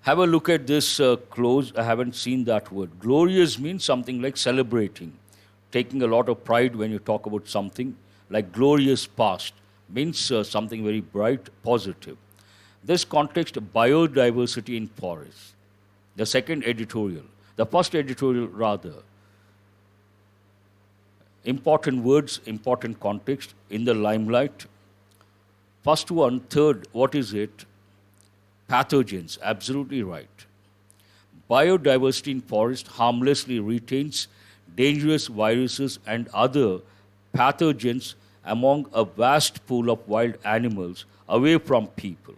Have a look at this close. I haven't seen that word. Glorious means something like celebrating, taking a lot of pride when you talk about something. Like glorious past means something very bright, positive. This context, biodiversity in forests. The second editorial. The first editorial, rather. Important words, important context in the limelight. First one, third, what is it? Pathogens, absolutely right. Biodiversity in forest harmlessly retains dangerous viruses and other pathogens among a vast pool of wild animals away from people.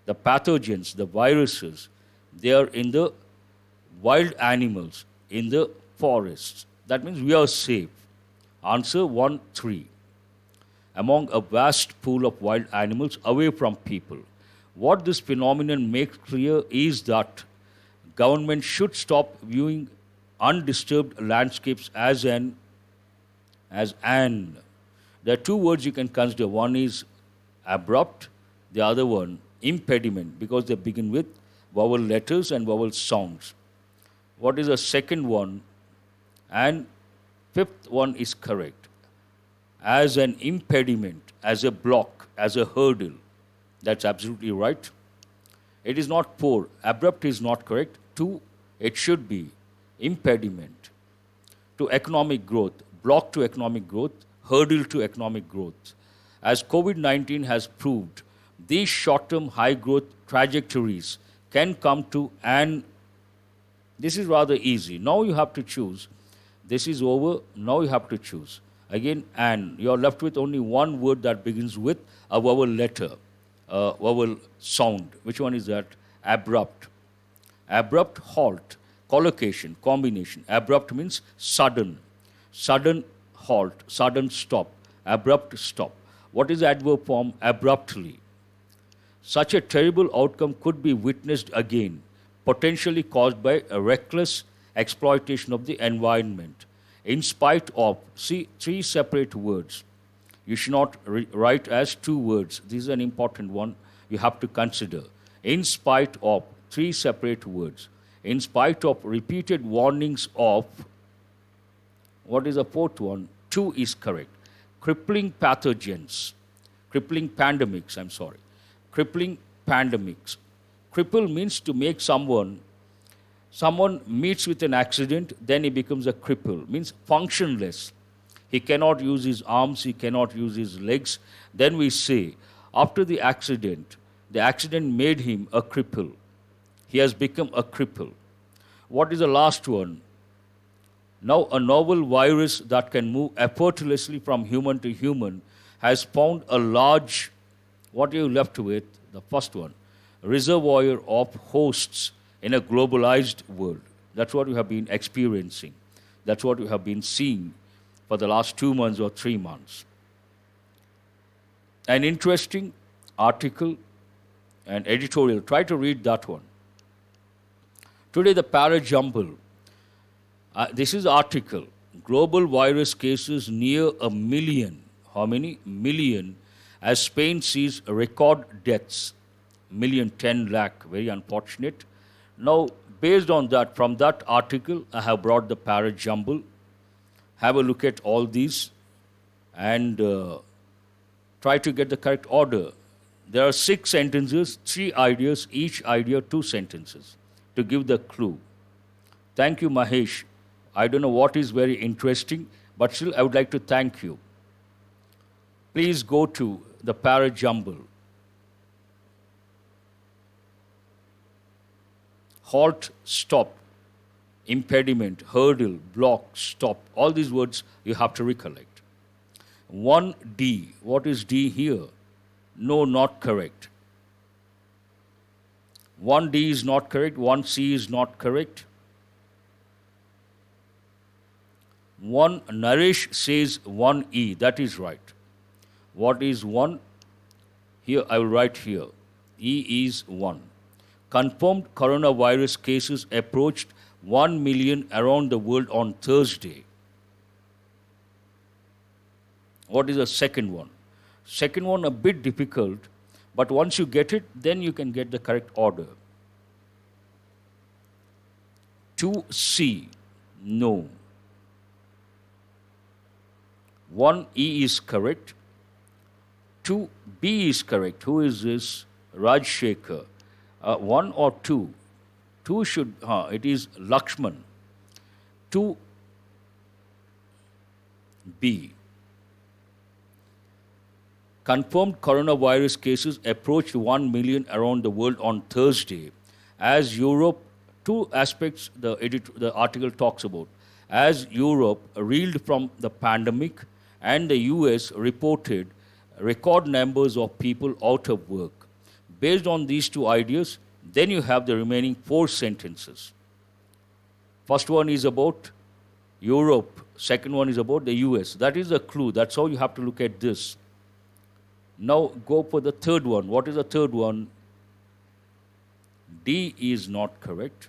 The pathogens, the viruses, they are in the wild animals, in the forests. That means we are safe. Answer 1, 3. Among a vast pool of wild animals away from people. What this phenomenon makes clear is that government should stop viewing undisturbed landscapes as an. There are 2 words you can consider. One is abrupt, the other one impediment, because they begin with vowel letters and vowel sounds. What is the second one? And 5th one is correct. As an impediment, as a block, as a hurdle. That's absolutely right. It is not 4. Abrupt is not correct. 2, it should be impediment to economic growth, block to economic growth, hurdle to economic growth. As COVID-19 has proved, these short-term high-growth trajectories can come to an. This is rather easy. Now you have to choose. This is over. Now you have to choose. Again, and you are left with only one word that begins with a vowel letter. Vowel sound. Which one is that? Abrupt. Abrupt, halt. Collocation, combination. Abrupt means sudden. Sudden halt, sudden stop. Abrupt stop. What is the adverb form? Abruptly. Such a terrible outcome could be witnessed again, potentially caused by a reckless exploitation of the environment. In spite of, see, 3 separate words. You should not write as 2 words. This is an important one you have to consider. In spite of, 3 separate words. In spite of repeated warnings of, what is the 4th one? 2 is correct. Crippling pathogens. Crippling pandemics, I'm sorry. Crippling pandemics. Cripple means to make someone meets with an accident, then he becomes a cripple, means functionless. He cannot use his arms, he cannot use his legs. Then we say, after the accident made him a cripple. He has become a cripple. What is the last one? Now, a novel virus that can move effortlessly from human to human has found a large, what are you left with? The first one, reservoir of hosts in a globalized world. That's what we have been experiencing. That's what we have been seeing for the last 2 months or 3 months. An interesting article and editorial. Try to read that one. Today, the Jumble. This is the article. Global virus cases near 1 million. How many? Million. As Spain sees record deaths. 10 lakh. Very unfortunate. Now, based on that, from that article, I have brought the Jumble. Have a look at all these and try to get the correct order. There are 6 sentences, 3 ideas, each idea 2 sentences to give the clue. Thank you, Mahesh. I don't know what is very interesting, but still I would like to thank you. Please go to the Jumble. Halt, stop, impediment, hurdle, block, stop. All these words you have to recollect. 1D. What is D here? No, not correct. 1D is not correct. 1C is not correct. 1 Naresh says 1E. That is right. What is 1? Here, I will write here. E is 1. Confirmed coronavirus cases approached 1 million around the world on Thursday. What is the second one? Second one a bit difficult, but once you get it, then you can get the correct order. 2C, no. 1E is correct. 2B is correct. Who is this? Rajshekhar. 1 or 2? 2 should, it is Lakshman. 2B. Confirmed coronavirus cases approached 1 million around the world on Thursday. As Europe, 2 aspects the article talks about. As Europe reeled from the pandemic and the US reported record numbers of people out of work. Based on these 2 ideas, then you have the remaining 4 sentences. First one is about Europe. Second one is about the US. That is a clue. That's how you have to look at this. Now go for the third one. What is the third one? D is not correct.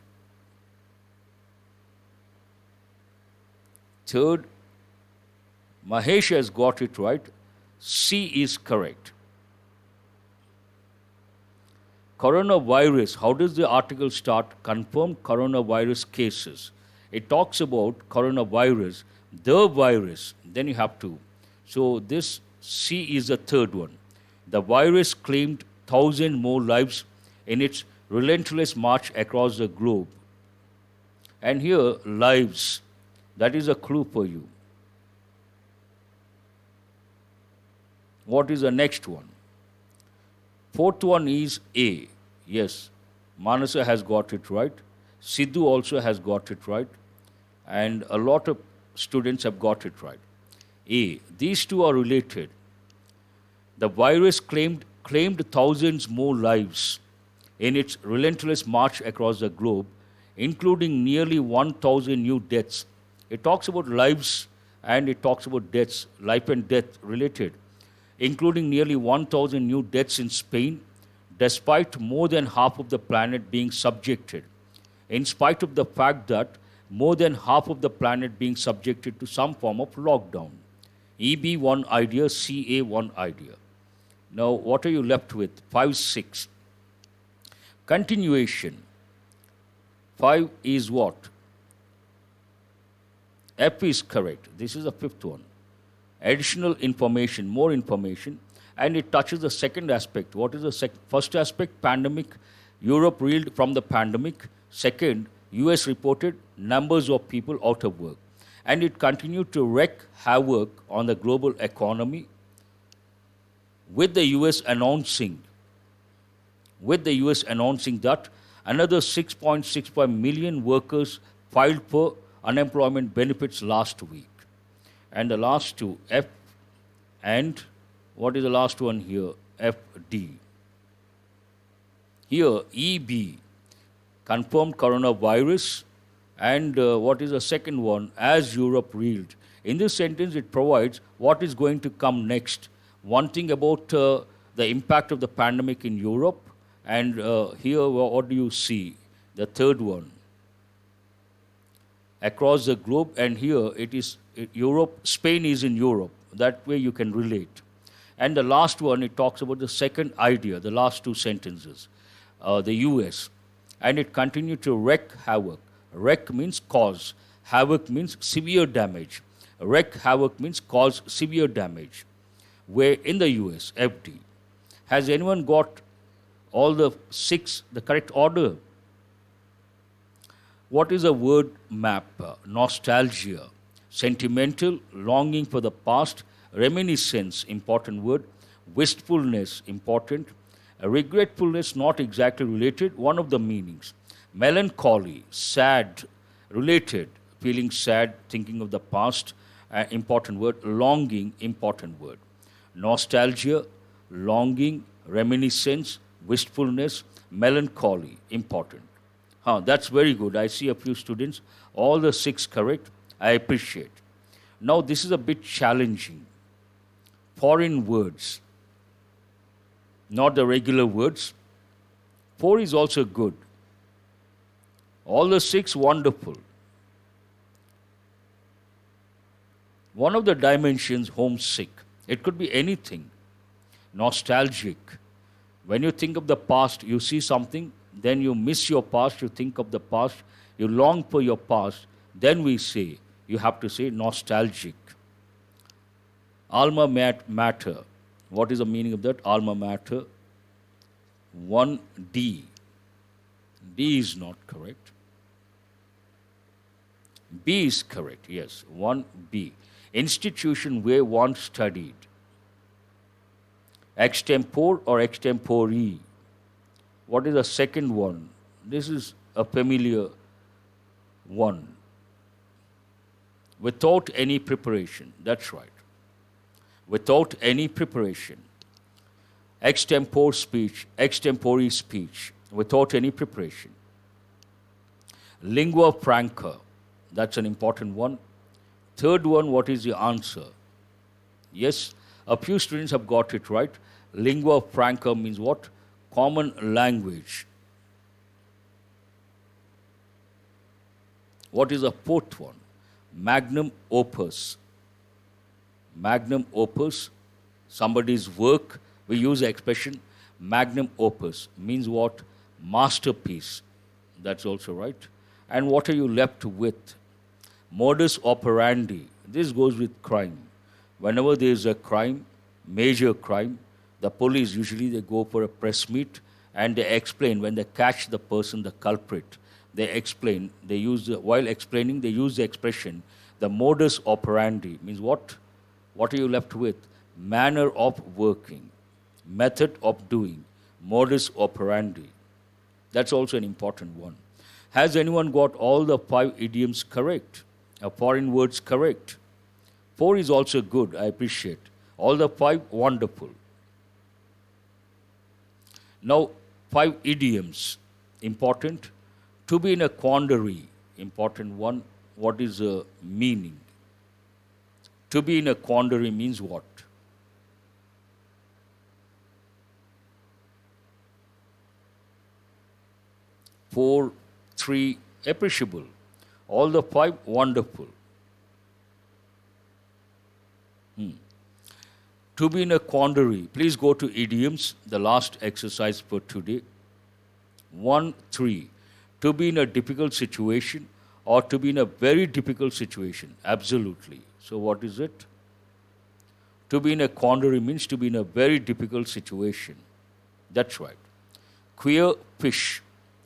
Third, Mahesh has got it right. C is correct. Coronavirus, how does the article start? Confirmed coronavirus cases. It talks about coronavirus, the virus. Then you have to. So this C is the third one. The virus claimed 1,000 more lives in its relentless march across the globe. And here, lives. That is a clue for you. What is the next one? Fourth one is A. Yes, Manasa has got it right. Sidhu also has got it right. And a lot of students have got it right. A. These 2 are related. The virus claimed thousands more lives in its relentless march across the globe, including nearly 1,000 new deaths. It talks about lives and it talks about deaths, life and death related, including nearly 1,000 new deaths in Spain, despite more than half of the planet being subjected. In spite of the fact that more than half of the planet being subjected to some form of lockdown. EB 1 idea, CA 1 idea. Now, what are you left with? 5, 6. Continuation. 5 is what? F is correct. This is the 5th one. additional information, more information, and it touches the second aspect. What is the first aspect? Pandemic. Europe reeled from the pandemic. Second, US reported numbers of people out of work. And it continued to wreak havoc on the global economy with the US announcing that another 6.65 million workers filed for unemployment benefits last week. And the last two, F and what is the last one here? FD. Here, EB, confirmed coronavirus, and what is the second one? As Europe reeled. In this sentence, it provides what is going to come next. One thing about the impact of the pandemic in Europe, and here, what do you see? The third one. Across the globe, and here it is Europe, Spain is in Europe. That way you can relate. And the last one, it talks about the second idea, the last two sentences, the US. And it continued to wreak havoc. Wreck means cause. Havoc means severe damage. Wreak havoc means cause severe damage. Where in the US, FD. Has anyone got all the six, the correct order? What is a word map? Nostalgia. Sentimental, longing for the past. Reminiscence, important word. Wistfulness, important. Regretfulness, not exactly related, one of the meanings. Melancholy, sad, related, feeling sad, thinking of the past, important word. Longing, important word. Nostalgia, longing, reminiscence, wistfulness, melancholy, important. That's very good. I see a few students, all the six correct. I appreciate. Now, this is a bit challenging. Foreign words, not the regular words. 4 is also good. All the 6, wonderful. One of the dimensions, homesick. It could be anything. Nostalgic. When you think of the past, you see something, then you miss your past, you think of the past, you long for your past, then we say, you have to say nostalgic. Alma mater. What is the meaning of that? Alma mater. 1D. D is not correct. B is correct, yes. 1B. Institution where one studied. Extempore or extempore. What is the second one? This is a familiar one. Without any preparation. That's right. Without any preparation. Extempore speech, extempore speech, without any preparation. Lingua franca, that's an important one. Third one, what is the answer? Yes, a few students have got it right. Lingua franca means what? Common language. What is the fourth one? Magnum opus. Magnum opus, somebody's work. We use the expression magnum opus. Means what? Masterpiece. That's also right. And what are you left with? Modus operandi. This goes with crime. Whenever there is a crime, major crime, the police usually they go for a press meet and they explain when they catch the person, the culprit. They explain. They use while explaining, they use the expression the modus operandi. Means what? What are you left with? Manner of working, method of doing, modus operandi. That's also an important one. Has anyone got all the 5 idioms correct? Foreign words correct? 4 is also good, I appreciate. All the 5, wonderful. Now, 5 idioms, important. To be in a quandary, important one. What is the meaning? To be in a quandary means what? Four, 3, appreciable. All the 5, wonderful. To be in a quandary. Please go to idioms, the last exercise for today. 1, 3. To be in a difficult situation or to be in a very difficult situation. Absolutely. So what is it? To be in a quandary means to be in a very difficult situation. That's right. Queer fish.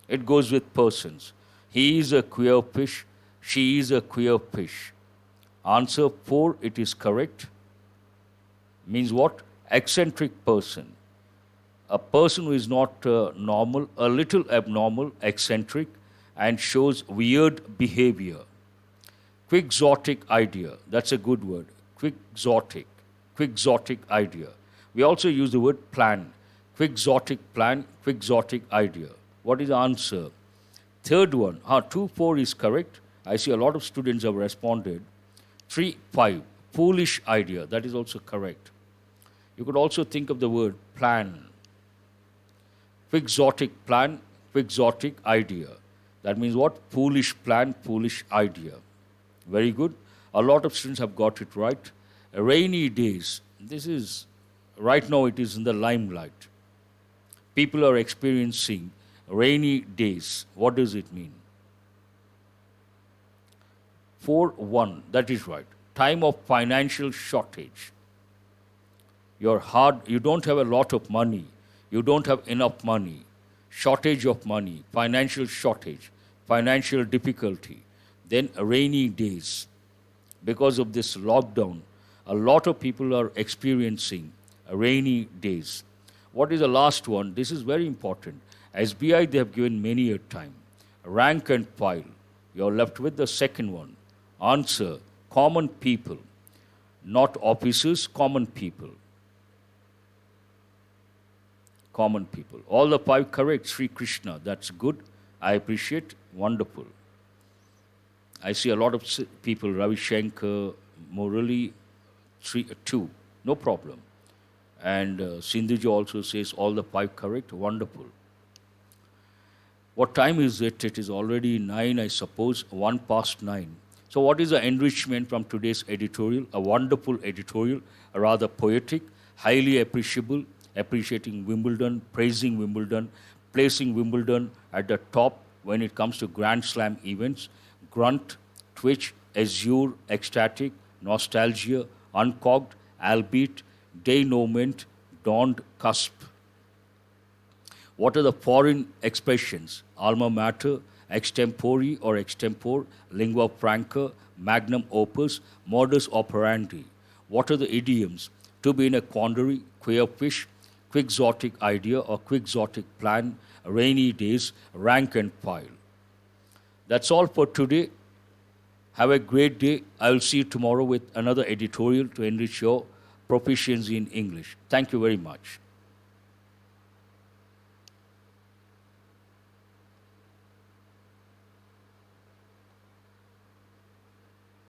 It goes with persons. He is a queer fish. She is a queer fish. Answer 4, it is correct. Means what? Eccentric person. A person who is not normal, a little abnormal, eccentric, and shows weird behavior. Quixotic idea. That's a good word. Quixotic. Quixotic idea. We also use the word plan. Quixotic plan, quixotic idea. What is the answer? Third one. 2, 4 is correct. I see a lot of students have responded. 3, 5. Foolish idea. That is also correct. You could also think of the word plan. Quixotic plan, quixotic idea. That means what? Foolish plan, foolish idea. Very good. A lot of students have got it right. Rainy days. This is, right now it is in the limelight. People are experiencing rainy days. What does it mean? 4, 1. That is right. Time of financial shortage. You don't have a lot of money. You don't have enough money. Shortage of money. Financial shortage. Financial difficulty. Then rainy days. Because of this lockdown, a lot of people are experiencing rainy days. What is the last one? This is very important. SBI, they have given many a time. Rank and file. You're left with the second one. Answer, common people. Not officers, common people. Common people. All the 5 correct, Sri Krishna. That's good. I appreciate. Wonderful. I see a lot of people, Ravi Shankar, Murali, 2. No problem. And Sindhuji also says all the 5 correct. Wonderful. What time is it? It is already 9, I suppose, 1 past 9. So what is the enrichment from today's editorial? A wonderful editorial, rather poetic, highly appreciable, appreciating Wimbledon, praising Wimbledon, placing Wimbledon at the top when it comes to Grand Slam events. Grunt, twitch, azure, ecstatic, nostalgia, uncogged, albeit, denouement, dawned, cusp. What are the foreign expressions? Alma mater, extempore or extempore, lingua franca, magnum opus, modus operandi. What are the idioms? To be in a quandary, queer fish, quixotic idea or quixotic plan, rainy days, rank and file. That's all for today. Have a great day. I will see you tomorrow with another editorial to enrich your proficiency in English. Thank you very much.